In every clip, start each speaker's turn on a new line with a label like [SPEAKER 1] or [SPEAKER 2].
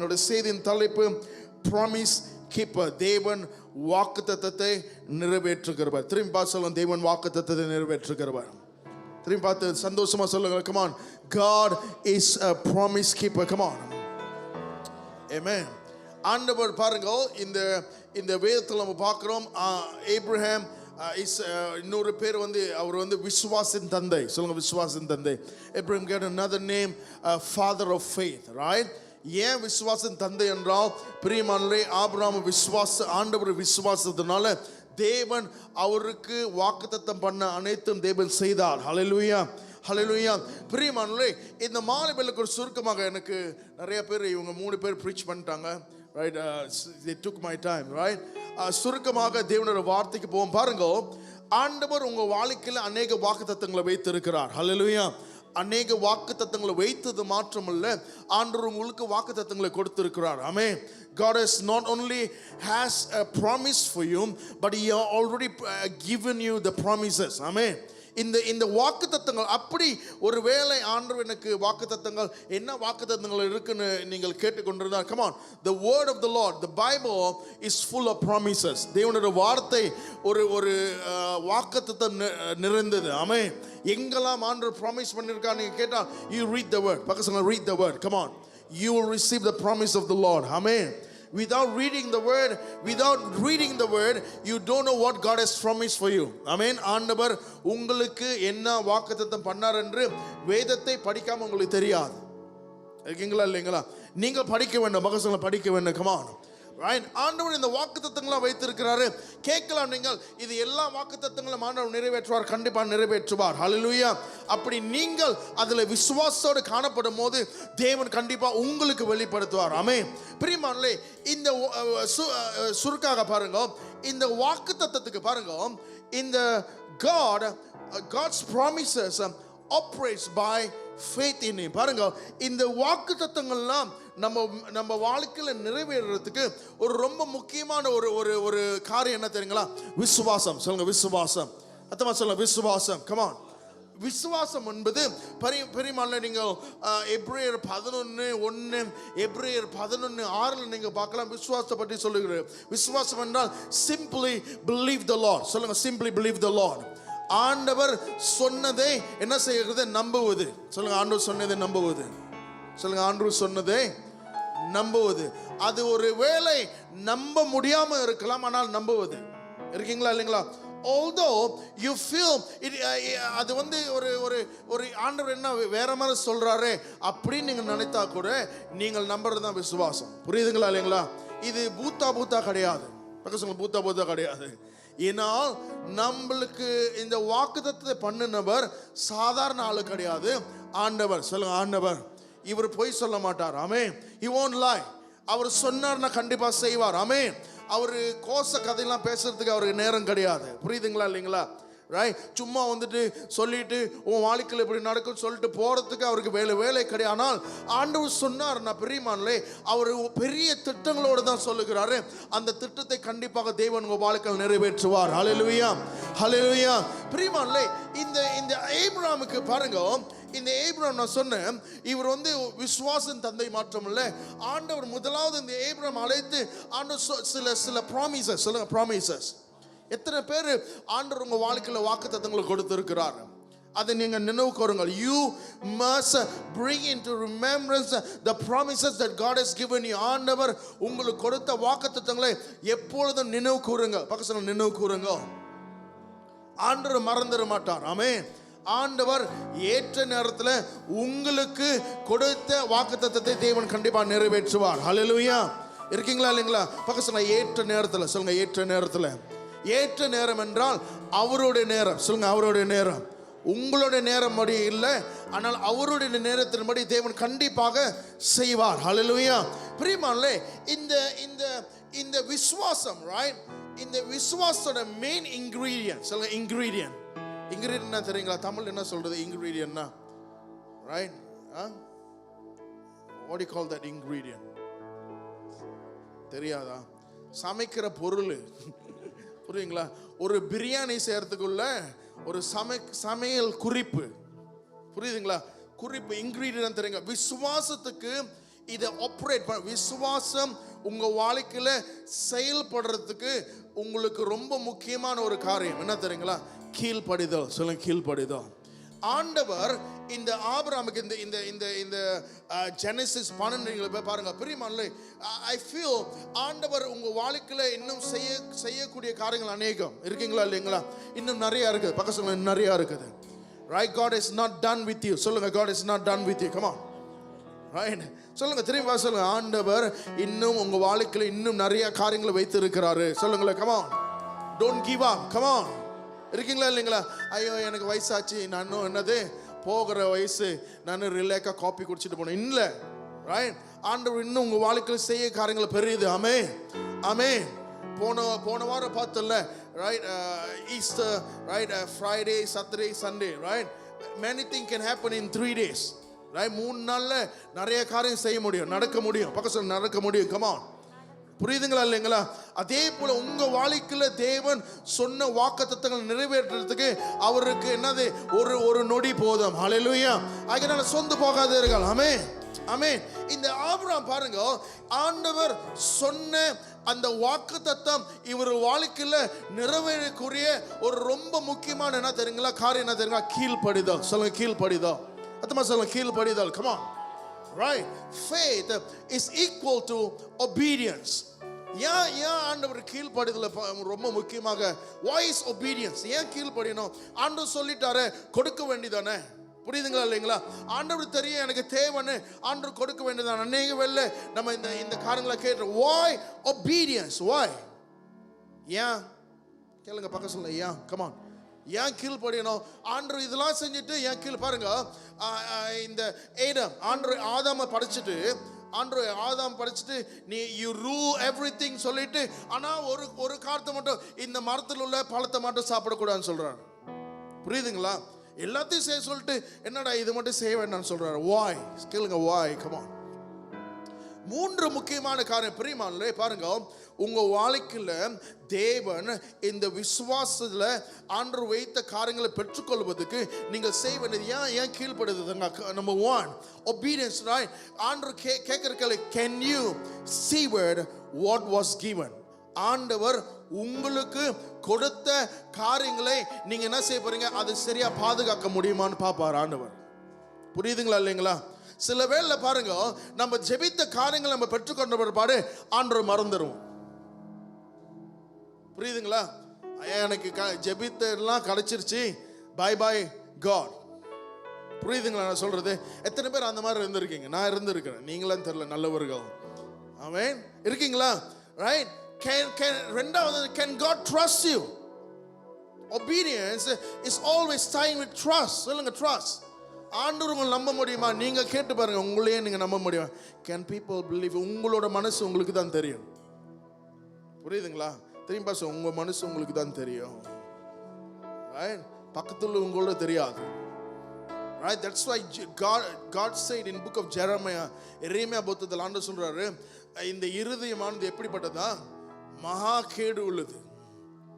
[SPEAKER 1] என்னோட செய்தியின் தலைப்பு ப்ராமிஸ் கீப்பர். தேவன் வாக்குத்தத்தத்தை நிறைவேற்றுகிறவர். திரும்பி பார்த்து சொல்லுங்க, தேவன் வாக்குத்தத்தத்தை நிறைவேற்றுகிறவர். திரும்பி பார்த்து சந்தோஷமா சொல்லுங்க, come on, God is a promise keeper. Come on, amen. ஆண்டவர் பாருங்க, இந்த வேதத்தில் நம்ம பார்க்கிறோம், ஏப்ரஹாம் இன்னொரு பேர் அவர் விசுவாசின் தந்தை. சொல்லுங்க, விசுவாசின் தந்தை. Abraham get another name, father of faith, right? ஏன் விசுவாசின் தந்தை என்றால், பிரியமானவர்களே, ஆபிரகாம் ஆண்டவர் விசுவாசத்தினால தேவன் அவருக்கு வாக்குத்தத்தம் பண்ண அனைத்தும் தேவன் செய்தார். ஹல்லேலூயா, ஹல்லேலூயா. பிரியமானவர்களே, இந்த மாலைகளுக்கு ஒரு சுருக்கமாக எனக்கு நிறைய பேர் இவங்க 3 பேர் ப்ரீச் பண்ணிட்டாங்க, right? They took my time, right? சுருக்கமாக தேவனுடைய வார்த்தைக்கு போவோம். பாருங்க, ஆண்டவர் உங்க வாழ்க்கையில் அநேக வாக்குத்தத்தங்களை வைத்திருக்கிறார். ஹல்லேலூயா. அநேக வாக்குத்தத்தங்களை வைத்தது மாத்திரமல்ல, ஆண்டவர் உங்களுக்கு வாக்குத்தத்தங்களை கொடுத்திருக்கிறார். ஆமென். God has not only has a promise for you, but he already given you the promises. Amen. இந்த வாக்குத்தத்தங்கள் அப்படி ஒரு வேளை ஆண்டவர் எனக்கு வாக்குத்தத்தங்கள் என்ன வாக்குத்தத்தங்கள் இருக்குன்னு நீங்கள் கேட்டுக்கொண்டிருந்தால், come on, the word of the Lord, the Bible is full of promises. தேவனுடைய வார்த்தை ஒரு வாக்குத்தத்தம் நிறைந்தது. ஆமென். எங்கெல்லாம் ஆண்டவர் ப்ராமிஸ் பண்ணிருக்கான்னு நீங்க கேட்டா, you read the word. பக்கத்துல read the word. Come on, you will receive the promise of the Lord. Amen. Without reading the word, you don't know what God has promised for you. Amen. ஆண்டவர் உங்களுக்கு என்ன வாக்குத்தத்தம் பண்ணார் என்று வேதத்தை படிக்காம உங்களுக்கு தெரியாது. இருக்கீங்களா இல்லைங்களா? நீங்க படிக்க வேண்டும், பக்கத்துல படிக்க வேண்டும். Come on, right? ஆண்டவர் இந்த வாக்குத்தத்தங்களை வைத்திருக்கிறாரு. கேட்கலாம் நீங்கள், இது எல்லா வாக்குத்தத்தங்களும் ஆண்டவர் நிறைவேற்றுவார், கண்டிப்பா நிறைவேற்றுவார். ஹல்லேலூயா. அப்படி நீங்கள் அதுல விசுவாசத்தோடு காணப்படும் போது தேவன் கண்டிப்பா உங்களுக்கு வெளிப்படுத்துவார். ஆமென். பிரியமானவர்களே, இந்த சுருக்காக பாருங்க, இந்த வாக்குத்தத்தத்துக்கு பாருங்க, இந்த God's promises operates by faith in him. பாருங்க, இந்த வாக்குத்தத்தங்கள்லாம் நம்ம வாழ்க்கையில நிறைவேறதுக்கு ஒரு ரொம்ப முக்கியமான ஒரு காரியம் என்ன தெரியுங்களா? விசுவாசம். சொல்லுங்க, விசுவாசம். அத்தமா சொல்லுங்க, விசுவாசம். come on. விசுவாசம் என்பது பெரியமானவர்களே, நீங்கள் எபிரேயர் 11:1 எபிரேயர் 11:6 நீங்க பார்க்கலாம். விசுவாசத்தை பற்றி சொல்லுகிறது. விசுவாசம் என்றால் simply believe the Lord. சொல்லுங்க, simply believe the Lord. ஆண்டவர் சொன்னதை என்ன செய்கிறது? நம்புவது. சொல்லுங்க, ஆண்டவர் சொன்னதை நம்புவது. சொல்லுங்க, ஆண்டவர் சொன்னதை நம்புவது. அது ஒரு வேளை நம்ப முடியாம இருக்கலாம், ஆனால் நம்புவது. இருக்கீங்களா இல்லைங்களா? although you feel it, அது ஒரு ஆண்டவர் என்ன வேற மாதிரி சொல்றாரே அப்படின்னு நீங்க நினைத்தா கூட நீங்கள் நம்புறது தான் விசுவாசம். புரியுதுங்களா இல்லைங்களா? இது பூத்தா கிடையாது. பக்கத்துல பூத்தா கிடையாது. ஏனால் நம்மளுக்கு இந்த வாக்குத்தத்தத்தை பண்ணினவர் சாதாரண ஆளு கிடையாது, ஆண்டவர். சொல்லுங்க, ஆண்டவர். இவர் பொய் சொல்ல மாட்டார். ஆமென். he won't lie. அவர் சொன்னார்னா கண்டிப்பா செய்வார். ஆமென். அவரு கோச கதையெல்லாம் பேசுறதுக்கு அவருக்கு நேரம் கிடையாது. புரியுதுங்களா இல்லைங்களா? ரைட்? சும்மா சொல்லிட்டு உன் வாழ்க்கையில் இப்படி நடக்கும் சொல்லிட்டு போறதுக்கு அவருக்கு வேலை கிடையாது. ஆனால் ஆண்டவர் சொன்னார், நான் பிரியமானவர்களே, அவர் பெரிய திட்டங்களோடு தான் சொல்லுகிறாரு. அந்த திட்டத்தை கண்டிப்பாக தேவன் உங்க வாழ்க்கையில் நிறைவேற்றுவார். ஹல்லேலூயா, ஹல்லேலூயா. பிரியமானவர்களே, இந்த ஆபிரகாமுக்கு பாருங்க, இந்த ஆபிரகாம் நான் சொன்னேன், இவர் விசுவாசன் தந்தை மாற்றமில்லை. ஆண்டவர் முதலாவது இந்த ஆபிரகாம் அழைத்து ஆண்டவர் சில ப்ராமிசஸ். சொல்லுங்க, ப்ராமிசஸ். எத்தனை பேர் ஆண்டவர் உங்க வாழ்க்கையில வாக்குத்தத்தங்களை கொடுத்திருக்கிறார்? அதை நீங்க நினைவு கூறுங்கள். You must bring into remembrance the promises that God has given you. ஆண்டவர் உங்களுக்கு கொடுத்த வாக்குத்தத்தங்களை எப்பொழுதும் நினைவு கூறுங்க. பக்கத்துல நினைவு கூறுங்க. ஆண்டவர் மறந்துட மாட்டார். ஆமென். ஆண்டவர் ஏற்ற நேரத்தில் உங்களுக்கு கொடுத்த வாக்குத்தத்தத்தை தேவன் கண்டிப்பா நிறைவேற்றுவார். ஹல்லேலூயா. இருக்கீங்களா இல்லைங்களா? பக்கத்துல ஏற்ற நேரத்தில். சொல்லுங்க, ஏற்ற நேரத்தில். ஏற்ற நேரம் என்றால் அவருடைய நேரம். சொல்லுங்க, அவருடைய நேரம். உங்களுடைய நேரம் படி இல்லை, ஆனால் அவருடைய நேரத்தின்படி தேவன் கண்டிப்பாக செய்வார். ஹல்லேலூயா. பிரியமானவர்களே, இந்த விசுவாசம், ரைட்? இந்த விசுவாசத்தோட மெயின் இன்கிரீடியன்ட். சொல்லுங்க, இன்கிரீடியன்ட். இன்கிரீடியன்ட் என்ன தெரியுங்களா? தமிழ் என்ன சொல்றது இன்கிரீடியன்ட்னா? Right? what do you call that ingredient? தெரியாதா? சமைக்கிற பொருள். புரியுங்களா? ஒரு பிரியாணி செய்யறதுக்குள்ள ஒரு சமையல் குறிப்பு. புரியுதுங்களா? குறிப்பு, இன்கிரீடியன்ட் தெரியுங்க. விசுவாசத்துக்கு இதை ஆப்ரேட் பண்ண, விசுவாசம் உங்க வாழ்க்கையில செயல்படுறதுக்கு உங்களுக்கு ரொம்ப முக்கியமான ஒரு காரியம் என்ன தெரியுங்களா? கீழ்ப்படிதல். சொல்லுங்க, கீழ்ப்படிதல். ஆண்டவர் இந்த ஆபிரகாமுக்கு இந்த இந்த இந்த இந்த ஜெனசிஸ் 12 போய் பாருங்க பிரியமானே. ஐ ஃபீல் ஆண்டவர் உங்க வாழ்க்கையில இன்னும் செய்யக்கூடிய காரியங்கள் அநேகம் இருக்கீங்களா இல்லைங்களா? இன்னும் நிறைய இருக்குது. பக்கத்துல நிறைய இருக்குது. Right? God is not done with you. சொல்லுங்க, God is not done with you. Come on. Right? சொல்லுங்க, திரும்பி சொல்லுங்க, ஆண்டவர் இன்னும் உங்க வாழ்க்கையில இன்னும் நிறைய காரியங்களை வைத்து இருக்கிறாரு. சொல்லுங்களேன், come on. Don't give up. Come on. இருக்கீங்களா இல்லைங்களா? ஐயோ எனக்கு வயசாச்சு, நானும் என்னது போகிற வயசு, நான் ரிலேக்கா காப்பி குடிச்சிட்டு போனேன் இல்லை. ரைட்? ஆண்டவர் இன்னும் உங்க வாழ்க்கையில் செய்ய காரியங்களை பெரியது. ஆமென், ஆமென். போன வாரம் பார்த்தல, right, Easter, right, Friday, Saturday, Sunday, right, many things can happen in 3 days. Right? 3 நாள்ல நிறைய காரியம் செய்ய முடியும், நடக்க முடியும். பக்கத்துல நடக்க முடியும். come on. புரியுதுங்களா இல்லைங்களா? அதே போல உங்க வாழ்க்கையில தேவன் சொன்ன வாக்குத்தத்தங்கள் நிறைவேற்றுறதுக்கு அவருக்கு என்னது ஒரு நொடி போதும். ஹல்லேலூயா. அதனால சொந்து போகாதீர்கள். ஆமென், ஆமென். இந்த ஆபிரகாம் பாருங்க, ஆண்டவர் சொன்ன அந்த வாக்குத்தத்தம் இவர் வாழ்க்கையில நிறைவேறக்கூடிய ஒரு ரொம்ப முக்கியமான என்ன தெரியுங்களா காரியம் என்ன தெரியுங்களா? கீழ்ப்படிதல். சொல்லுங்க, கீழ்ப்படிதல். அத்தமா சொல்லுங்க, கீழ்ப்படிதல். come on. Right? Faith is equal to obedience. ஏன் ஆண்டவர் கீழ்ப்படிதல ரொம்ப முக்கியமாக? why is obedience? ஏன் கீழ்ப்படியணும்? ஆண்டவர் சொல்லிட்டாரு, கொடுக்க வேண்டியதானே. புரியுதுங்களா இல்லைங்களா? ஆண்டவர் தெரியும் எனக்கு தேவைன்னு ஆண்டவர் கொடுக்க வேண்டியதானே. அநேக வேளை நம்ம இந்த காரியங்களை கேட்கிறோம். why obedience? why? ஏன் கேளுங்க, பக்கம் சொல்லுங்க, ஏன்? come on. ஏன் கீழ்ப்படியணும்? ஆண்டவர் இதெல்லாம் செஞ்சுட்டு ஏன் கீழ் பாருங்க. இந்த ஆதாம படைச்சிட்டு நீ யூ ரூல் எவ்ரிதிங் சொல்லிட்டு, ஆனா ஒரு காரியத்தை மட்டும், இந்த மரத்தில் உள்ள பழத்தை மட்டும் சாப்பிடக்கூடாதுன்னு சொல்றாரு. புரியுதுங்களா? எல்லாத்தையும் செய்ய சொல்லிட்டு என்னடா இது மட்டும் செய்ய வேண்டாம்னு சொல்றாரு. வாய் கேளுங்க, வாய். come on. 3 முக்கியமான காரியம் பிரியமானவர்களே. பாருங்க, உங்க வாழ்க்கையில தேவன் இந்த விசுவாசத்துல ஆண்டவர் வைத்த காரியங்களை பெற்றுக்கொள்வதற்கு நீங்கள் செய்ய வேண்டியது ஏன் கீழ்ப்படுது? Number 1 obedience. right? ஆண்டவர் கேட்கிற can you steward what was given? ஆண்டவர் உங்களுக்கு கொடுத்த காரியங்களை நீங்க என்ன செய்ய போறீங்க, அதை சரியா பாதுகாக்க முடியுமான்னு பாப்பார் ஆண்டவர். புரியுதுங்களா இல்லைங்களா? சில வேளை பாருங்க, நம்ம ஜெபித்த காரியங்களை நம்ம பெற்றுக்கொண்ட பிற்பாடு ஆண்டவர் மறந்துடுவோம். புரியுதுங்களா? எனக்கு ஜெபித்தெல்லாம் கிடைச்சிருச்சு, பை பை காட். புரியுதுங்களா நான் சொல்றது? எத்தனை பேர் அந்த மாதிரி இருந்திருக்கீங்க? நான் இருந்திருக்கிறேன், நீங்களும் தெரியல, நல்லவர்கள். ஆமென். இருக்கீங்களா? ரைட்? ரெண்டாவது, can God trust you? Obedience is always tied with trust. சொல்லுங்க, trust. ஆண்டவர் உங்களை நம்ப முடியுமா? நீங்க கேட்டு பாருங்க, உங்களையே நீங்க நம்ப முடியும். Can people believe? உங்களோட மனசு உங்களுக்கு தான் தெரியும். புரியுதுங்களா? திரும்பி பாச, உங்க மனசு உங்களுக்கு தான் தெரியும். Right? பக்கத்துல உங்களோட தெரியாது. Right? That's why God said in book of Jeremiah, எரேமியா புத்தகத்தில் ஆண்டவர் சொல்றாரு, இந்த இருதயமானது எப்படிப்பட்டதா? மகா கேடு உள்ளது.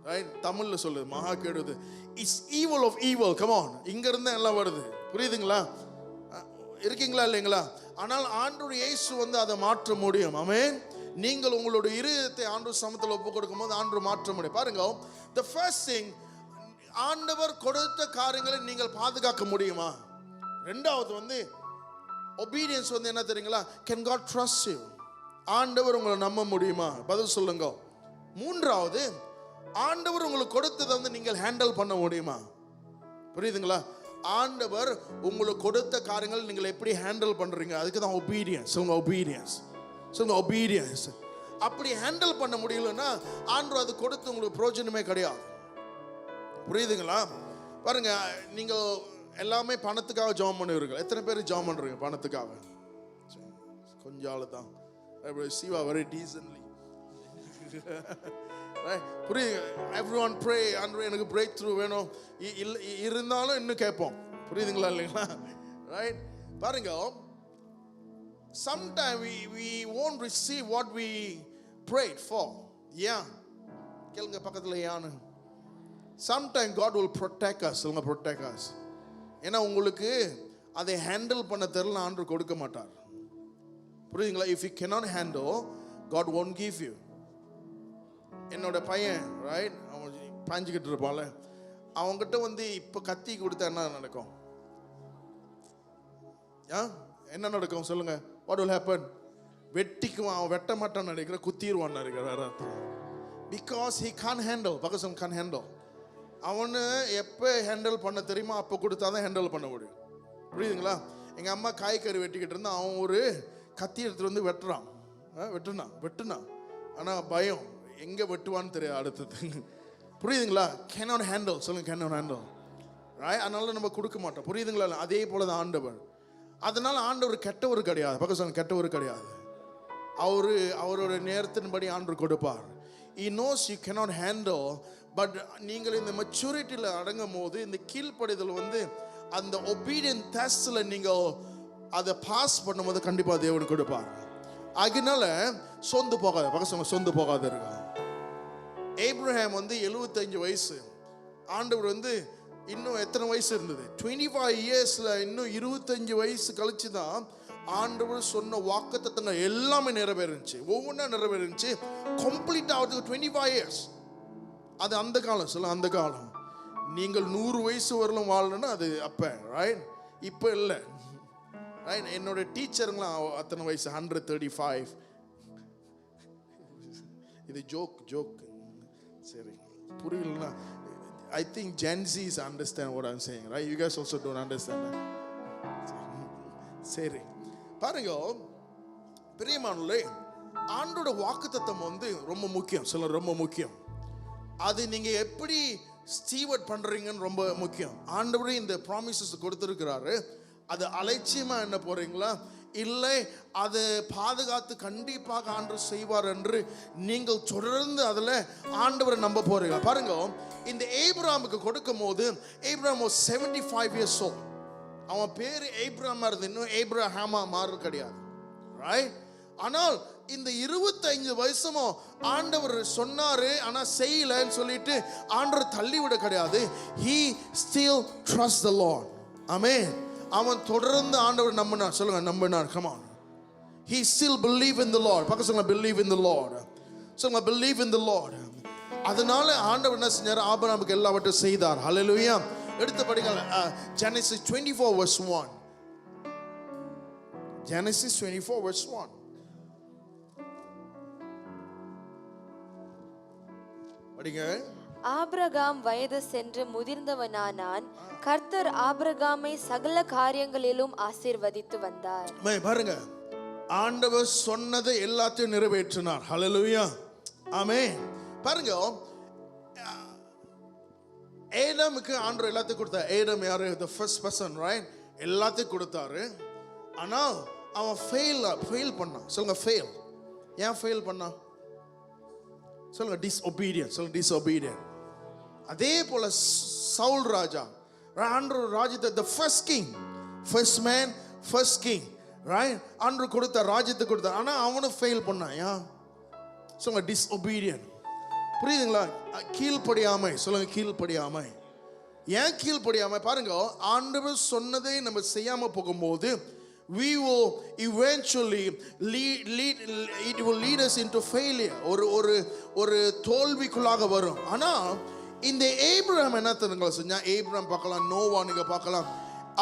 [SPEAKER 1] Right? தமிழ்ல சொல்லுது, மகா கேடு. It's evil of evil. come on. இங்க இருந்து எல்லாம் வருது. புரியுதுங்களா? இருக்கீங்களா இல்லைங்களா? ஆனால் ஆண்டவர் இயேசு அதை மாற்ற முடியும். ஆமென். நீங்கள் உங்களுடைய இருதயத்தை ஆண்டவர் சமத்தில் ஒப்பு கொடுக்கும் போது ஆண்டவர் மாற்ற முடியும். பாருங்க, the first thing, ஆண்டவர் கொடுத்த காரியங்களை நீங்கள் பாதுகாக்க முடியுமா? ரெண்டாவது obedience என்ன தெரியுங்களா? can God trust you? ஆண்டவர் உங்களை நம்ப முடியுமா? பதில் சொல்லுங்க. மூன்றாவது, ஆண்டவர் உங்களுக்கு கொடுத்ததை நீங்கள் ஹேண்டில் பண்ண முடியுமா? புரியுதுங்களா? ஆண்டவர் உங்களுக்கு கொடுத்த காரியங்கள் நீங்கள் எப்படி ஹேண்டில் பண்றீங்க, அதுக்கு தான் obedience. சொல்லுங்க, obedience. சொல்லுங்க, obedience. அப்படி ஹேண்டில் பண்ண முடியலன்னா ஆண்டவர் அது கொடுத்து உங்களுக்கு பிரயோஜனமே கிடையாது. புரியுதுங்களா? பாருங்க, நீங்க எல்லாமே பணத்துக்காக ஜெபம் பண்ணுவீர்கள். எத்தனை பேர் ஜெபம் பண்றீங்க பணத்துக்காக? கொஞ்சம் ஆளு தான். Siva very decently. புரியுது? everyone pray, ஆண்டவரே எனக்கு பிரேக் த்ரூ வேணும் இருந்தாலும் இன்னும் கேட்போம். புரியுதுங்களா இல்லைங்களா? ரைட்? பாருங்க, sometimes we won't receive what we prayed for. Yeah. கேளுங்க பக்கத்துல யானு. Sometimes God will protect us. சொல்லுங்க, protect us. ஏன்னா உங்களுக்கு அதை ஹேண்டில் பண்ண தெரியல, ஆண்டவர் கொடுக்க மாட்டார். புரியுதுங்களா? If you cannot handle, God won't give you. என்னோட பையன் ரைட், அவன் பாஞ்சிக்கிட்டு இருப்பான்ல, அவங்ககிட்ட வந்து இப்போ கத்தி கொடுத்தா என்ன நடக்கும்? என்ன நடக்கும் சொல்லுங்க? What will happen? வெட்டிக்குவான். அவன் வெட்ட மாட்டான்னு நினைக்கிற, குத்திடுவான்னு நினைக்கிற. வேற அர்த்தம். Because he can handle. பகசம் கான் ஹேண்டில். அவனு எப்போ ஹேண்டில் பண்ண தெரியுமா அப்போ கொடுத்தா தான் ஹேண்டில் பண்ண முடியும். புரியுதுங்களா? எங்கள் அம்மா காய்கறி வெட்டிக்கிட்டு இருந்தால் அவன் ஒரு கத்தி எடுத்துகிட்டு வந்து வெட்டுனான். ஆனால் பயம், எங்கே வெட்டுவான்னு தெரியாது அடுத்தது. புரியுதுங்களா? Cannot handle. சொல்லுங்க, கேனாட் ஹேண்டில். ரைட்? அதனால நம்ம கொடுக்க மாட்டோம். புரியுதுங்களா? அதே போல தான் ஆண்டவர். அதனால ஆண்டவர் கெட்டவர் கிடையாது. பகவான் கெட்டவர் கிடையாது. அவரோட நேரத்தின்படி ஆண்டவர் கொடுப்பார். He knows you cannot handle, but நீங்கள் இந்த மெச்சூரிட்டியில் அடங்கும் போது, இந்த கீழ்ப்படிதல் வந்து அந்த ஒபீடியன்ட் டெஸ்ட்ல நீங்கள் அதை பாஸ் பண்ணும்போது கண்டிப்பாக தேவன் கொடுப்பார். அதனால சொந்து போகாத. பகவான் சொந்து போகாத இருக்கா. ஏப்ரஹாம் வந்து 75 வயசு. ஆண்டவர் வந்து இன்னும் எத்தனை வயசு இருந்தது? 25 இயர்ஸ்ல இன்னும் 25 வயசு கழிச்சு தான் ஆண்டவர் சொன்ன வாக்குத்தத்தங்கள் எல்லாமே நிறைவேறுச்சு. ஒவ்வொன்றா நிறைவேறுச்சு. கம்ப்ளீட் ஆகிறதுக்கு 25 இயர்ஸ். அது அந்த காலம். சொல்ல, அந்த காலம். நீங்கள் 100 வயசு வரலும் வாழணும்னா அது அப்ப, ரைட்? இப்போ இல்லை, ரைட்? என்னோட டீச்சருங்களாம் அத்தனை வயசு 135. இது ஜோக். சரி, புரியலன்னா I think Gen Z's understand what I'm saying, right? You guys also don't understand that. சரி, பாருங்க பிரியமானவர்களே, ஆண்டோட வாக்குத்தத்தம் வந்து ரொம்ப முக்கியம். சொல்ல, ரொம்ப முக்கியம். அது நீங்க எப்படி ஸ்டீவர்ட் பண்றீங்கன்னு ரொம்ப முக்கியம். ஆண்டவரே இந்த ப்ராமிசஸ் கொடுத்திருக்கிறாரு. அது அலட்சியமா என்ன போறீங்களா, இல்லை அதை பாதுகாத்து கண்டிப்பாக ஆண்டவர் செய்வார் என்று நீங்கள் தொடர்ந்து அதில் ஆண்டவரை நம்ப போறீங்க. பாருங்க, இந்த ஏப்ரஹாமுக்கு கொடுக்கும் போது ஏப்ரஹாம் 75 years old. அவன் பேரு ஏப்ரஹாமா இருந்து இன்னும் ஏப்ரஹாமா மாறு கிடையாது, ரைட்? ஆனால் இந்த 25 வயசுமோ ஆண்டவர் சொன்னாரு, ஆனா செய்யலன்னு சொல்லிட்டு ஆண்டவர் தள்ளிவிட கிடையாது. He still trusts the Lord. ஆமென். அவன் தொடர்ந்து ஆண்டவர் நம்பினார். சொல்லுங்க, நம்பினார். Come on. He still believe in the Lord. பக்கத்துல சொல்லுங்க, believe in the Lord. சொல்லுங்க, believe in the Lord. அதனால ஆண்டவர் என்ன செஞ்சார்? ஆபிரகாமுக்கு எல்லாவற்றையும் செய்தார். ஹல்லேலூயா. எடுத்து படிங்க Genesis 24 verse 1. Genesis 24 verse 1. படிங்க.
[SPEAKER 2] ஆபிரகாம் வயது சென்று முதிர்ந்தவனானான். கர்த்தர் ஆபிரகாமை சகல காரியங்களிலும் ஆசீர்வதித்து வந்தார்.
[SPEAKER 1] பாருங்க, ஆண்டவர் சொன்னதை எல்லாத்தையும் நிறைவேற்றினார். ஹல்லேலூயா. ஆமென். பாருங்க, ஏடாமுக்கு ஆண்டவர் எல்லாத்தையும் கொடுத்தார். ஏடாம் யாரு? the first person, right? எல்லாத்தையும் கொடுத்தாரு. ஆனால் அவன் ஃபெயில் பண்ணான். சொல்லுங்க, ஃபெயில். ஏன் ஃபெயில் பண்ணான்? சொல்லுங்க, disobedient. சொல்லுங்க, disobedient. அதே போல சவுல் ராஜா, ஆண்டவர் ராஜ்யத்தை, the first king, first man, first king, right? ஆண்டவர் கொடுத்த ராஜ்யத்தை கொடுத்தார். ஆனா அவனும் ஃபெயில் பண்ணான். ஏன்? சொல்லுங்க, disobedient. புரியுதுங்களா? கீழ்ப்படியாமை. சொல்லுங்க, கீழ்ப்படியாமை. ஏன் கீழ்ப்படியாமை? பாருங்க, ஆண்டவர் சொன்னதை நம்ம செய்யாம போகும்போது we will eventually it will lead us into failure. ஒரு தோல்விக்குள்ளாக வரும். ஆனா இந்த ஏப்ரஹாம் என்ன தெரியுங்களா செஞ்சா? ஏப்ரஹாம் பார்க்கலாம், நோவா நீங்க பார்க்கலாம்,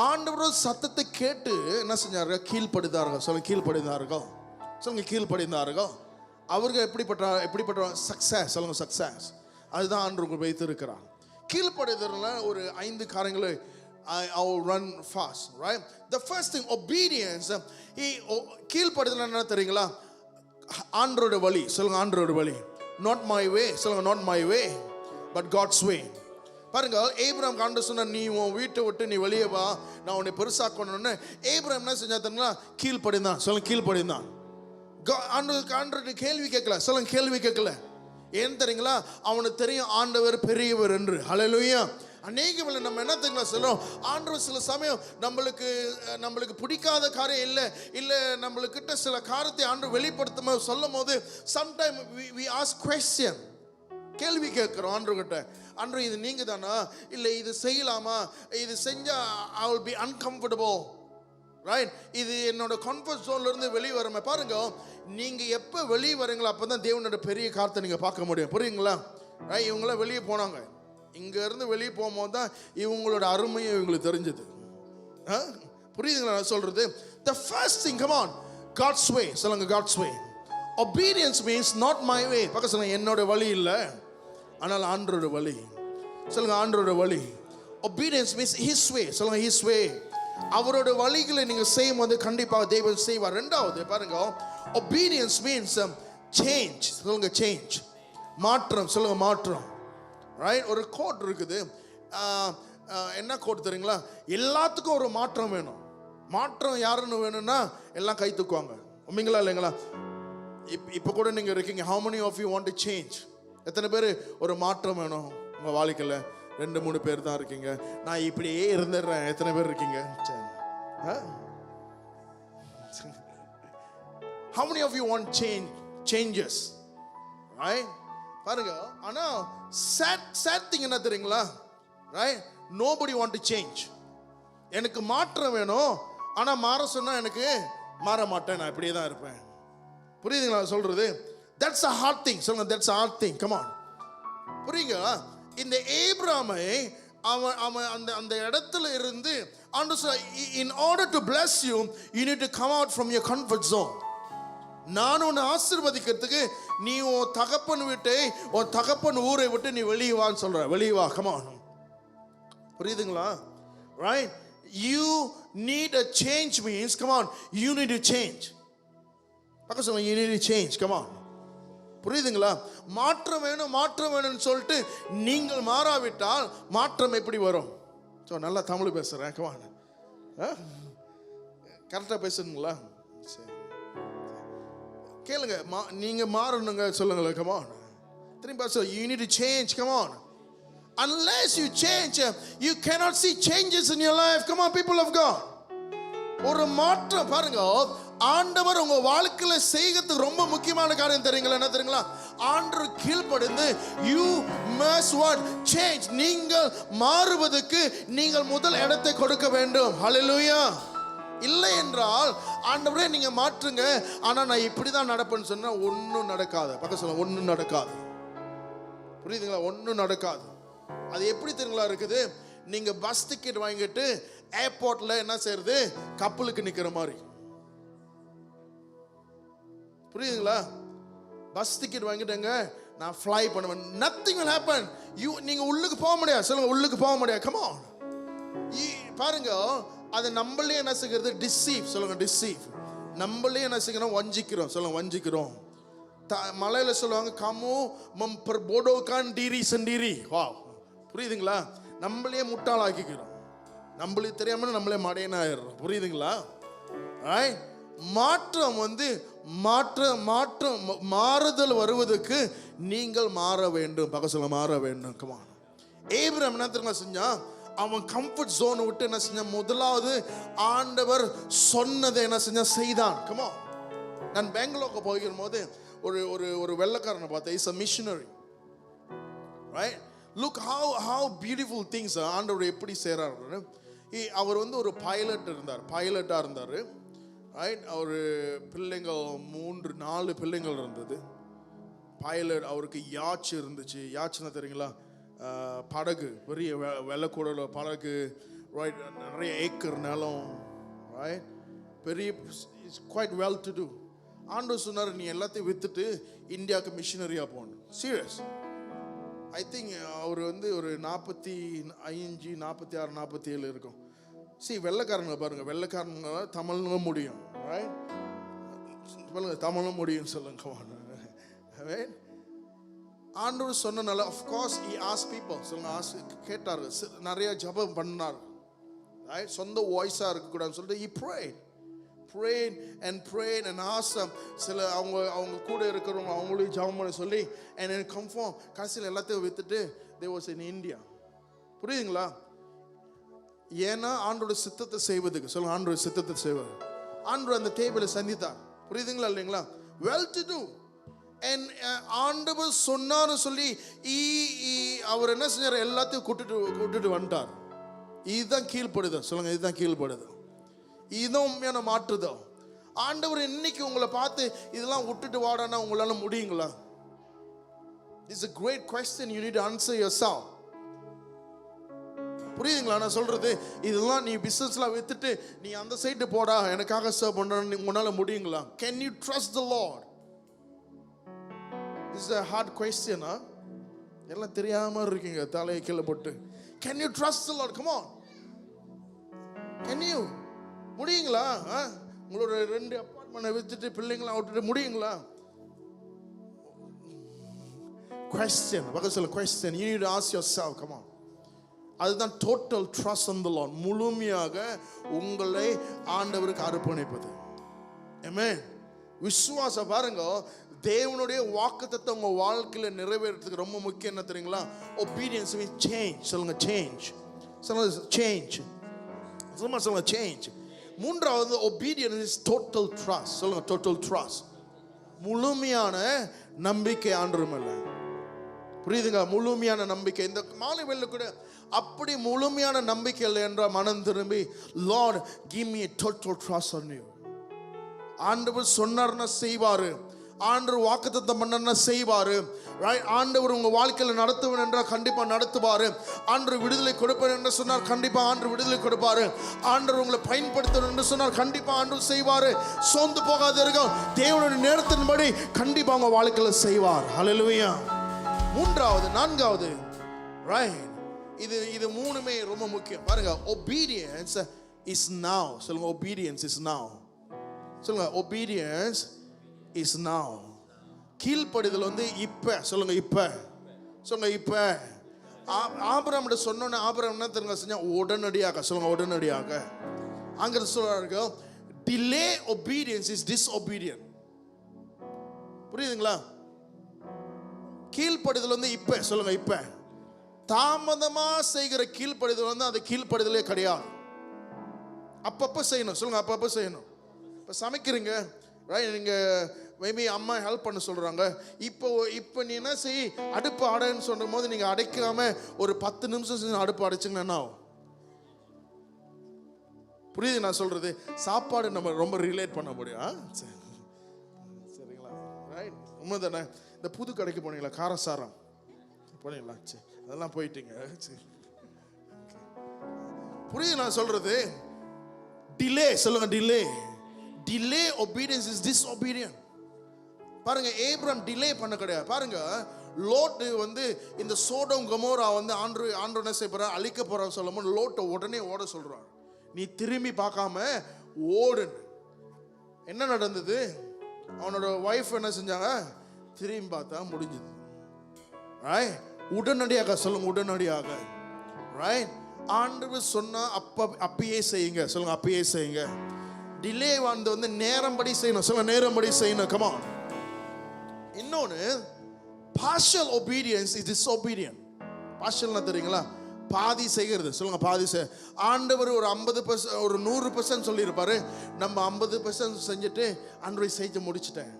[SPEAKER 1] ஆண்டவர் சத்தத்தை கேட்டு என்ன செஞ்சார்கள்? கீழ்ப்படிந்தார்கள். சொல்லுங்க, கீழ்ப்படிந்தார்கள். சொல்லுங்க, கீழ்ப்படிந்தார்கள். அவர்கள் எப்படிப்பட்ட சக்சஸ். சொல்லுங்க, சக்சஸ். அதுதான் ஆண்டவர் வைத்து இருக்கிறார். கீழ்ப்படிதல்ல ஒரு 5 காரியங்களை I will run fast, right? The first thing, obedience. கீழ்ப்படிதல் என்ன தெரியுங்களா? ஆண்டவருடைய வழி. சொல்லுங்க, ஆண்டவருடைய வழி. Not my way. சொல்லுங்க, not my way, but God's way. பாருங்க, ஏப்ரஹாம் ஆண்டவர் சொன்ன, நீ உன் வீட்டை விட்டு நீ வெளியே வா, நான் உன்னை பெருசாக்கணும்னு. ஏப்ரஹாம் என்ன செஞ்சா தெரியுங்களா? கீழ்ப்படிந்தான். சொல்லுங்க, கீழ்ப்படிந்தான். ஆண்டவருக்கு கேள்வி கேட்கல. சொல்லுங்க, கேள்வி கேட்கல. ஏன் தெரியுங்களா? அவனுக்கு தெரியும் ஆண்டவர் பெரியவர் என்று. ஹல்லேலூயா. அநேக வேளை நம்ம என்ன தெரியுங்களா சொல்றோம்? ஆண்டவர் சில சமயம் நம்மளுக்கு பிடிக்காத காரியம் இல்ல நம்மளுக்கிட்ட சில காரியத்தை ஆண்டவர் வெளிப்படுத்தும் சொல்லும் போது sometime we ask question. கேள்வி கேட்கிறோம் ஆண்டவர்கிட்ட. ஆண்டவர், இது நீங்க தானா? இல்ல இது செய்யலாமா? இது செஞ்சா I will be uncomfortable, right. இது என்னோட கம்ஃபர்ட் ஜோன்ல இருந்து வெளியே வரமே. பாருங்க, நீங்க எப்போ வெளியே வரீங்களோ அப்போ தான் தேவனோட பெரிய காரியத்தை நீங்க பார்க்க முடியும். புரியுங்களா? ரைட். இவங்களாம் வெளியே போனாங்க, இங்க இருந்து வெளியே போகும்போது தான் இவங்களோட அருமையை இவங்களுக்கு தெரிஞ்சது. புரியுதுங்களா நான் சொல்றது? The first thing, come on, God's way. சொல்லுங்க, God's way. Obedience means not my way. பக்கத்துல சொல்லுங்க, என்னோட வழி இல்ல, ஆனால் ஆண்டவரோட வழி. சொல்லுங்க, ஆண்டவரோட வழி. Obedience means his way. சொல்லுங்க, his way. அவரோட வழிகளை நீங்க செய்யும் போது கண்டிப்பாக தேவன் செய்வார். ரெண்டாவது பாருங்க, obedience means change. சொல்லுங்க, change, மாற்றம். சொல்லுங்க, மாற்றம். ரைட். ஒரு கோட் இருக்குது. என்ன கோட் தெரியுங்களா? எல்லாத்துக்கும் ஒரு மாற்றம் வேணும். மாற்றம் யாருன்னு வேணும்னா எல்லாம் கை தூக்குவாங்க. உண்மைங்களா இல்லைங்களா? இப்போ கூட நீங்க இருக்கீங்க. how many of you want to change? எத்தனை பேர் ஒரு மாற்றம் வேணும் உங்க வாழ்க்கையில்? 2-3 பேர் தான் இருக்கீங்க. நான் இப்படியே இருந்துடுறேன். எத்தனை பேர் இருக்கீங்க? how many of you want changes? right? பாருங்க, ஆனா sad thing என்ன தெரியுங்களா? right? nobody want to change. எனக்கு மாற்றம் வேணும், ஆனா மாற சொன்னா எனக்கு மாற மாட்டேன், நான் இப்படியே தான் இருப்பேன். புரியுதுங்களா சொல்றது? that's a hard thing. சொல்லுங்க, that's a hard thing. come on. புரியுங்க? இந்த ஏப்ராமை அவன் அந்த இடத்துல இருந்து in order to bless you, you need to come out from your comfort zone. நான் உன்னை ஆசீர்வதிக்கிறதுக்கு நீ உன் தகப்பன் வீட்டை, உன் தகப்பன் ஊரை விட்டு நீ வெளியே வான்னு சொல்ற. வெளியே வா, come on. புரியுதுங்களா? right? you need a change means, come on, you need to change. பக்கம் சொல்லுங்க, you need to change. come on. புரியுதுங்களா? மாற்றம் வேணும், மாற்றம் வேணும்னு சொல்லிட்டு நீங்கள் மாறாவிட்டால் மாற்றம் எப்படி வரும்? ஸோ நல்லா தமிழ் பேசுகிறேன். come on. கரெக்டாக பேசுறீங்களா? சரி, கேளுங்க. நீங்க மாறணுங்க. சொல்லுங்களேன், come on. திரும்ப சொல்லுங்க, you need to change. come on. unless you change, you cannot see changes in your life. come on, people of God. ஒரு மாற்றம் பாருங்க, ஆண்டவர் உங்க வாழ்க்கையில செய்கிறதுக்கு ரொம்ப முக்கியமான காரியம் தெரியுங்களா? என்ன தெரியுங்களா? ஆண்டவர் கீழ்ப்படிந்து you must what? change. நீங்கள் மாறுவதற்கு நீங்கள் முதல் இடத்தை கொடுக்க வேண்டும். ஹல்லேலூயா. இல்லை என்றால், ஆண்டவரே நீங்க மாற்றுங்க, ஆனா நான் இப்படி தான் நடப்பேன்னு சொன்னா ஒன்றும் நடக்காது. பக்கம் சொல்ல, ஒன்றும் நடக்காது. புரியுதுங்களா? ஒன்றும் நடக்காது. அது எப்படி தெரியுங்களா இருக்குது? நீங்க பஸ் டிக்கெட் வாங்கிட்டு ஏர்போர்ட்ல என்ன செய்யறது? கப்பலுக்கு நிக்கிற மாதிரி. புரியுதுங்களா? பஸ் டிக்கெட் வாங்கிட்டேங்க, நான் ஃப்ளை பண்ணுவேன். Nothing will happen. நீங்க உள்ளுக்கு போக முடியாது. சொல்லுங்க, உள்ளுக்கு போக முடியாது. come on. பாருங்க, அது நம்மளே என்ன செய்கிறது? டிசீவ். சொல்லுங்க, டிசீவ். நம்மளே என்ன செய்கிறோம்? வஞ்சிக்கிறோம். சொல்லுங்க, வஞ்சிக்கிறோம். மலையில சொல்லுவாங்க, கமு மம் பர் போடோகான் டிரி சண்டிரி. வா, புரியுதுங்களா? நம்மளே முட்டாளாக்கிக்கிறோம். நம்மளுக்கு தெரியாம நம்மளே மடையனாயிடுறோம். புரியுதுங்களா? மாற்றம் மாற்றம் மாறுதல் வருவதற்கு நீங்கள் மாற வேண்டும். பக்க சொல்ல, மாற வேண்டும். come on. ஏப்ரஹாம் என்ன தெரியுமா செஞ்சான்? அவன் கம்ஃபர்ட் ஜோனை விட்டு என்ன செஞ்சான்? முதலாவது ஆண்டவர் சொன்னதை என்ன செஞ்சான்? செய்தான். come on. நான் பெங்களூருக்கு போகிற போது ஒரு வெள்ளைக்காரனை பார்த்தேன். Is a missionary. right? look how beautiful things ஆண்டவர் எப்படி செய்றாரு. அவர் ஒரு பைலட்டா இருந்தார். ரைட். அவர் பிள்ளைங்க 3-4 பிள்ளைங்கள் இருந்தது. பைலட். அவருக்கு யாட்ச் இருந்துச்சு. யாட்ச்னா தெரியுங்களா? படகு, பெரிய வெள்ளக்கூட படகு. ரைட். நிறைய ஏக்கர் நிலம். ரைட். பெரிய, it's quite well to do. ஆண்டவர் சொன்னார், நீ எல்லாத்தையும் வித்துட்டு இந்தியாவுக்கு மிஷினரியா போகணும். சீரியஸ். ஐ திங்க் அவர் ஒரு 45, 46, 47 இருக்கும். வெள்ளைக்காரங்க பாருங்க, வெள்ளைக்காரங்க தமிழ்ல முடியும். தமிழும் முடியும். சொல்லுங்க. ஆண்டவர் சொன்னனால of course he asked people. சொல்லுங்க, கேட்டார். நிறைய ஜெபம் பண்ணார். சொந்த வாய்ஸா இருக்க கூடாதுன்னு சொல்லிட்டு he prayed and asked. சில அவங்க கூட இருக்கிறவங்க அவங்களையும் ஜெபம் பண்ண சொல்லி and then confirm. கடைசியில் எல்லாத்தையும் வித்துட்டு they was in India. புரியுதுங்களா? ஏன்னா ஆண்டோட சித்தத்தை செய்வதுக்கு. சொல்லுங்க, ஆண்டோட சித்தத்தை செய்வது. ஆண்டவர் அந்த டேபிளை சந்தித்தார். புரியுதுங்களா இல்லைங்களா? well to do. and ஆண்டவர் சொன்னான்னு சொல்லி அவர் என்ன செஞ்சார்? எல்லாத்தையும் கூட்டிட்டு வந்துட்டார். இதுதான் கீழ்ப்படுதல். சொல்லுங்க, இதுதான் கீழ்ப்படுதல். இதுதான் உண்மையான மாற்றுதல். ஆண்டவர் இன்னைக்கு உங்களை பார்த்து இதெல்லாம் விட்டுட்டு வாடானா உங்களால முடியுங்களா? It's a great question you need to answer yourself. புரியுதுங்களா நான் சொல்றது? இதெல்லாம் நீ பிசினஸ்லாம் வித்துட்டு நீ அந்த சைடு போடா எனக்காக சர்வ் பண்றன்னு உன்னால முடியுங்களா? Can you trust the Lord? This is a hard question. எல்லாம் தெரியாம இருக்கீங்க தலையை கீழே போட்டு. Can you trust the Lord? Come on. Can you? முடியுங்களா? உங்களோட 2 அப்பார்ட்மெண்ட்டை வித்துட்டு பிள்ளைங்களா விட்டுட்டு முடியுங்களா? Question. பக்கத்துல சொல்ல question. You need to ask yourself. Come on. அதுதான் total trust in the Lord. முழுமையாக உங்களை ஆண்டவருக்கு அர்ப்பணிப்பது. Amen. விசுவாசம் பாருங்க, தேவனுடைய வாக்குத்தத்தம் உங்க வாழ்க்கையில நிறைவேறதுக்கு ரொம்ப முக்கியம் என்ன தெரியுங்களா? Obedience means change. சொல்லுங்க change. சொல்லுங்க change. சொல்லுங்க change. மூன்றாவது obedience is total trust. சொல்லுங்க total trust. முழுமையான நம்பிக்கை ஆண்டவர் மேல. புரியுதுங்க? முழுமையான நம்பிக்கை. இந்த மாலை வேளையில கூட அப்படி முழுமையான நம்பிக்கை இல்லை என்றால் மனம் திரும்பி Lord give me a total trust on you. ஆண்டவர் சொன்னார்னா செய்வாரு. ஆண்டவர் வாக்குத்தத்தம் பண்ணா செய்வாரு. ரைட்? ஆண்டவர் உங்க வாழ்க்கையில நடத்துவேன் என்றால் கண்டிப்பா நடத்துவாரு. ஆண்டவர் விடுதலை கொடுப்பேன் என்று சொன்னார், கண்டிப்பா ஆண்டவர் விடுதலை கொடுப்பாரு. ஆண்டவர் உங்களை பயன்படுத்தணும் என்று சொன்னார், கண்டிப்பா ஆண்டவர் செய்வாரு. சோர்ந்து போகாதீர்கள். தேவனுடைய நேரத்தின்படி கண்டிப்பா உங்க வாழ்க்கையில செய்வார். ஹல்லேலூயா. மூன்றாவது, நான்காவது, ரைட்? இது மூணுமே ரொம்ப முக்கியம். பாருங்க, obedience is now. சொல்லுங்க obedience is now. சொல்லுங்க obedience is now. கீழ்ப்படிதல் இப்ப. சொல்லுங்க இப்ப. சொல்லுங்க இப்ப. ஆபிரகாம் சொன்னோன்னே ஆபிரகாம் என்ன தெரியுங்க செஞ்சா? உடனடியாக. சொல்லுங்க உடனடியாக. அங்க சொல்றாரு delay obedience is disobedient. புரியுதுங்களா? கீழ்ப்படிதல் இப்ப. சொல்லுங்க இப்ப. தாமதமா செய்கிற கீழ்ப்படிதல் அது கீழ்ப்படிதலே கிடையாது. அப்பப்ப செய்யணும். சொல்லுங்க அப்பப்ப செய்யணும். இப்ப சமைக்கிறீங்க, ரைட்? நீங்க மேபி அம்மா ஹெல்ப் பண்ண சொல்றாங்க. இப்போ நீ என்ன செய், அடுப்பு அடைன்னு சொல்லும் போது நீங்க அடைக்காம ஒரு 10 நிமிஷம் அடுப்பு அடைச்சிங்கன்னா என்ன ஆகும்? புரியுது நான் சொல்றது? சாப்பாடு நம்ம ரொம்ப ரிலேட் பண்ண முடியும். சரிங்களா? ரைட்? உண்மைதானே? இந்த புது கடைக்கு போனீங்களா? காரசாரம் போனீங்களா? சரி, அதெல்லாம் போயிட்டீங்க. சரி, புரியுது நான் சொல்றது? டிலே. சொல்லுங்க delay. Delay obedience is disobedient. பாருங்க, ஏப்ரஹாம் டிலே பண்ண கிடையாது. பாருங்க, லோட் இந்த சோடோம் கொமோரா ஆண்டவர் என்ன செய்ய போறார்? அழிக்க போறார். சொல்லும்போது லோட்டை உடனே ஓட சொல்றார். நீ திரும்பி பார்க்காம ஓடு. என்ன நடந்தது? அவனோட வைஃப் என்ன செஞ்சாங்க? திரும்பி பார்த்தா முடிஞ்சது. ரைட்? உடனடியாக. சொல்லுங்க உடனடியாக. ரைட்? ஆண்டவர் சொன்னா அப்பயே செய்யுங்க. சொல்லுங்க அப்பயே செய்யுங்க. டிலே நேரம்படி செய்யணும். சொல்லுங்க நேரம்படி செய்யணும். come on. இன்னொன்னு, partial obedience is disobedient. partialனா தெரியுங்களா? பாதி செய்கிறது. சொல்லுங்க பாதி செய். ஆண்டவர் ஒரு 50% ஒரு 100% சொல்லியிருப்பாரு. நம்ம 50% செஞ்சுட்டு ஆண்டவரை செய்து முடிச்சிட்டேன்.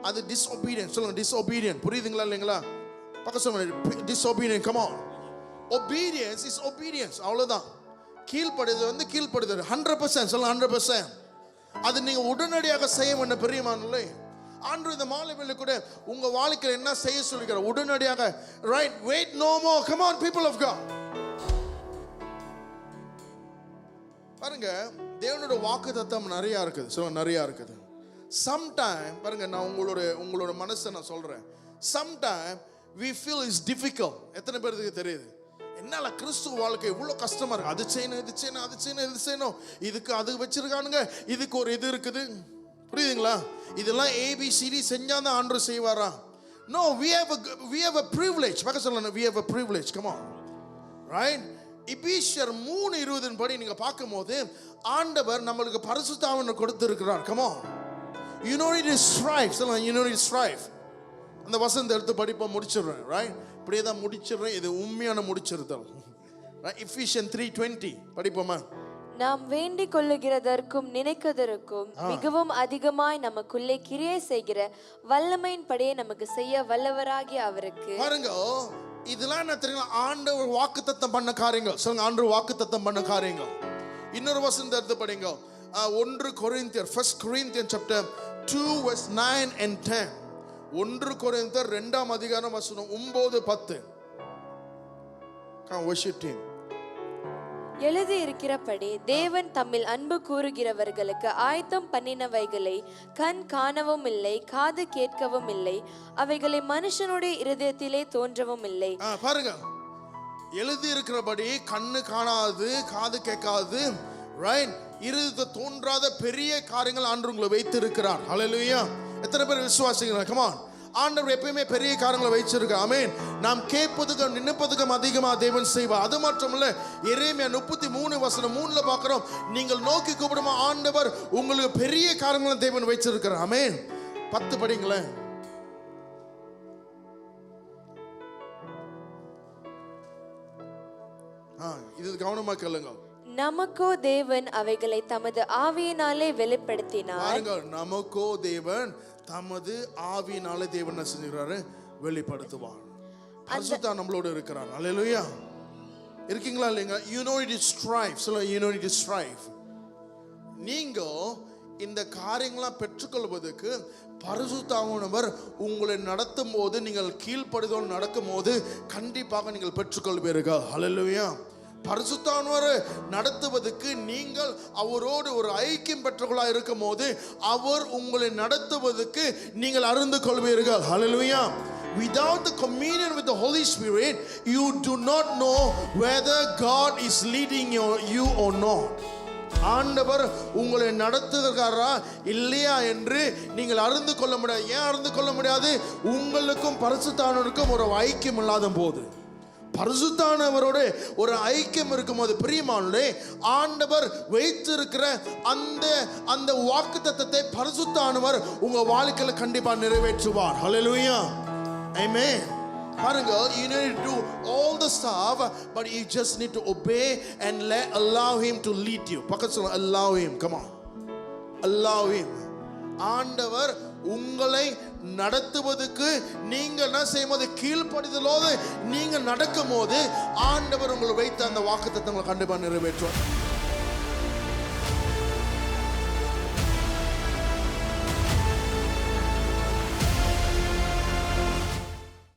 [SPEAKER 1] அது disobedient. சொல்லுங்க disobedient. புரியுதுங்களா இல்லைங்களா? பக்கம் சொல்லுங்க disobedient. come on. obedience is obedience. அவ்வளவுதான். கீழ்ப்படுதல் கீழ்ப்படுதல் 100%. சொல்லுங்க 100%. அது நீங்க உடனடியாக செய்ய வேண்டிய பிரியமானவர்களே, ஆண்டவர் இந்த மாலை வேளையில கூட உங்க வாழ்க்கையில என்ன செய்ய சொல்லுகிறார்? உடனடியாக. Right? wait no more. come on people of God. பாருங்க, தேவனோட வாக்குத்தத்தம் நிறைய இருக்குது. சொல்லுங்க நிறைய இருக்குது. sometime பாருங்க, நான் உங்களோட மனசை நான் சொல்றேன். sometime we feel it's difficult. எத்தனை பேருக்கு தெரியுது என்னால கிறிஸ்துவ வாழ்க்கை இவ்வளவு கஷ்டமா இருக்கு? அது செய்யணும், இது செய்யணும், அது செய்யணும், இது செய்யணும், இதுக்கு அது வச்சிருக்கானுங்க, இதுக்கு ஒரு இது இருக்குது. புரியுதுங்களா? இதெல்லாம் ABCD செஞ்சாதான் ஆண்டவர் செய்வாரா? No, we have a privilege. பக்க சொல்லணும், we have a privilege. come on. right? எபேசியர் 3:20 படி நீங்க பார்க்கும்போது ஆண்டவர் நம்மளுக்கு பரிசுத்த ஆவியை கொடுத்திருக்கிறார். come on. you know it is strife. சொல்லுங்க you know it is strife. அந்த வசனத்தை எடுத்து படிப்போம், முடிச்சிடுறேன். ரைட்? இப்படியே தான் முடிச்சிடுறேன். இது உண்மையான முடிச்சிருத்தல். Ephesians 3:20 படிப்போமா?
[SPEAKER 2] நாம் வேண்டிக் கொள்ளுகிறதற்கும் நினைக்கிறதற்கும் மிகவும் அதிகமாய் நமக்குள்ளே கிரியை செய்கிற வல்லமையின் படியே நமக்கு செய்ய வல்லவராகிய அவருக்கு.
[SPEAKER 1] பாருங்க, இதெல்லாம் என்ன தெரியுங்களா? ஆண்டவர் வாக்குத்தத்தம் பண்ண காரியங்கள். சொல்லுங்க ஆண்டவர் வாக்குத்தத்தம் பண்ண காரியங்கள். இன்னொரு வசனத்தை எடுத்து படிங்க. 1 கொரிந்தியர் 1 Corinthians chapter 2 verse 9 and 10. 1 கொரிந்தியர் 2ஆம் அதிகாரம் வசனம் 9 10. Come worship team.
[SPEAKER 2] எழுதி இருக்கிறபடி தேவன் தம்மில் அன்பு கூறுகிறவர்களுக்கு ஆயத்தம் பண்ணினவைகளை கண் காணவும் இல்லை, காது கேட்கவும் இல்லை, அவைகளை மனுஷனுடைய இருதயத்திலே தோன்றவும் இல்லை.
[SPEAKER 1] பாருங்க, எழுதி இருக்கிறபடி கண்ணு காணாது, காது கேட்காது, ரைட், இருதயத்தை தோன்றாத பெரிய காரியங்கள் ஆண்டவர் உங்களை வைத்து இருக்கிறார். ஹல்லேலூயா. எத்தனை பேர் விசுவாசிக்கிறீங்க? Come on. ஆண்டவர் எப்பயுமே பெரிய காரியங்களை வச்சிருக்கார். ஆமென். நாம் கேட்பதுக்கும் நினைப்பதுக்கும் அதிகமாக தேவன் செய்வார். அது மட்டுமல்ல, எரேமியா 33 வசனம் 3ல பார்க்கிறோம், நீங்கள் நோக்கி கூப்பிடும் ஆண்டவர் உங்களுக்கு பெரிய காரியங்களை தேவன் வச்சிருக்கிறார். ஆமென். 10 படிங்களேன். இது கவனமா கேளுங்க.
[SPEAKER 2] நமக்கோ தேவன் அவைகளை தமது ஆவியினாலே வெளிப்படுத்தினார்.
[SPEAKER 1] பாருங்க, நமக்கோ தேவன் தமது ஆவியினாலே தேவன் என்ன செஞ்சுறாரு? வெளிப்படுத்துவார். பரிசுத்தர் நம்மளோட இருக்கிறார். ஹல்லேலூயா. இருக்கீங்களா இல்லைங்க? you know it is strive. சொல்ல, you know it is strive. நீங்க இந்த காரியங்களை பெற்றுக்கொள்வதற்கு பரிசுத்தாவியானவர் உங்களை நடத்தும் போது, நீங்கள் கீழ்ப்படிதல் நடக்கும் போது கண்டிப்பாக நீங்கள் பெற்றுக்கொள்வீர்கள். ஹல்லேலூயா. பரிசுத்தாவியானவர் நடத்துவதற்கு நீங்கள் அவரோடு ஒரு ஐக்கியம் பெற்றவர்களாக இருக்கும் போது அவர் உங்களை நடத்துவதற்கு நீங்கள் அறிந்து கொள்வீர்கள். ஹல்லேலூயா. Without the communion with the Holy Spirit, you do not know whether God is leading you or not. ஆண்டவர் உங்களை நடத்துகிறாரா இல்லையா என்று நீங்கள் அறிந்து கொள்ள முடியாது. ஏன் அறிந்து கொள்ள முடியாது? உங்களுக்கும் பரிசுத்தாவியானவருக்கும் ஒரு ஐக்கியம் இல்லாத போது. பரிசுத்தானவரோட ஒரு ஐக்கியம் இருக்கும்போது பிரியமானவர்களே, ஆண்டவர் வைத்திருக்கிற அந்த வாக்குத்தத்தத்தை பரிசுத்தானவர் உங்க வாழ்க்கையில கண்டிப்பா நிறைவேற்றுவார். ஹல்லேலூயா. ஆமென். பாருங்க, you need to do all the stuff, but you just need to obey and allow him to lead you. பக்கத்துல சொல்லுங்க, allow him. Come on, allow him. ஆண்டவர் உங்களை நடத்துவதற்கு நீங்க என்ன செய்யும்போது, கீழ்ப்படிதலோடு நீங்க நடக்கும் போது ஆண்டவர் உங்களை வைத்த அந்த வாக்குத்தத்தங்களை கண்டிப்பா நிறைவேற்றுவார்.